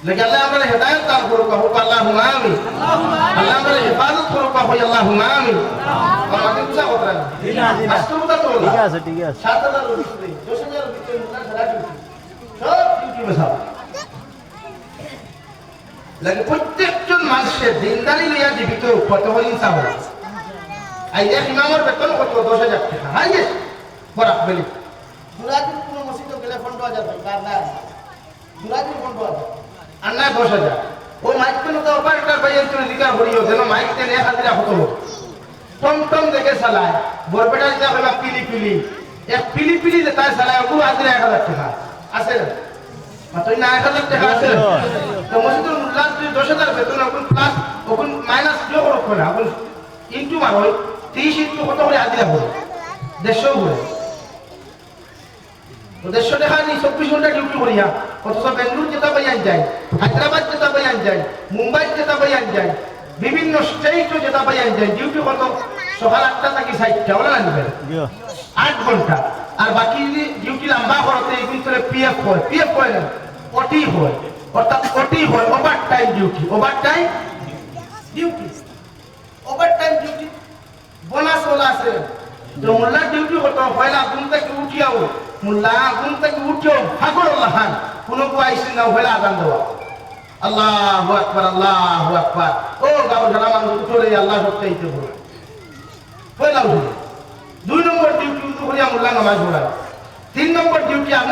लेकिन अल्लाह हमारे हिदायत दान करो कहो अल्लाहुम्मा आमीन अल्लाह हमारे हिफाजत करो कहो अल्लाहुम्मा आमीन और आगे कुछ होता है अस्तुरता तो ठीक है 7000 रुपए 10000 रुपए मुल्ला खड़ा ड्यूटी सब ड्यूटी में सब लेकिन প্রত্যেকজন মানুষের দিনদারি লিয়া জীবিত কত হল ইনসাফ আই এক ইমামের বেতন কত 10000 টাকা হাইয়েস বরাক বলি দুরাদিন কোন মসজিদে গেলে 15000 টাকা না দুরাদিন 15000 আর না 10000 ও মাইক কেন তো অপারেটর ভাইয়ের জন্য জিকার করিও যেন মাইক তেন এক হাজার হতো টমটম দেখে চালায় বরপেটা যা হইবা পিলি পিলি এক পিলি পিলি যে তাই চালায় ওগুলো হাজার 1000 টাকা আছে না মাত্র না 1000 টাকা আছে তো মসজিদের মুল্লা 10000 বেতন ওগুলো প্লাস ওগুলো মাইনাস কিলো করো না ওগুলো ইনটু মার হয় 30 ইনটু কত করে হাজিরা হবে 150 করে 150 টাকা নি 24 ঘন্টা ডিউটি করিয়া অথচ বেঙ্গলুরু যেটা বাইয়ান যায় হায়দ্রাবাদ যেটা বাইয়ান যায় মুম্বাই যেটা বাইয়ান যায় বিভিন্ন স্টেটও যেটা বাইয়ান যায় ডিউটি কত সকাল 8টা থেকে 7টা ওলা নিবে 8 ঘন্টা আর বাকি ডিউটি লম্বা করতে এই কিন্তু পিএফ হয় না ওটি হয় অর্থাৎ ওটি হয় overtime duty duty bonus OLA আছে তো মোল্লা ডিউটি করতে পয়লা ঘুম থেকে উঠিয়াও মোল্লা ঘুম থেকে উঠিও ফাগর আল্লাহান কোনো আইসি না পয়লা আজান দেওয়া আল্লাহু আকবার ও গাও যারা মানুষ উঠলে আল্লাহ সত্যিতে বলে পয়লা উঠে 2 নম্বর ডিউটি করিয়া মোল্লা নামাজ পড়ায় 3 নম্বর ডিউটি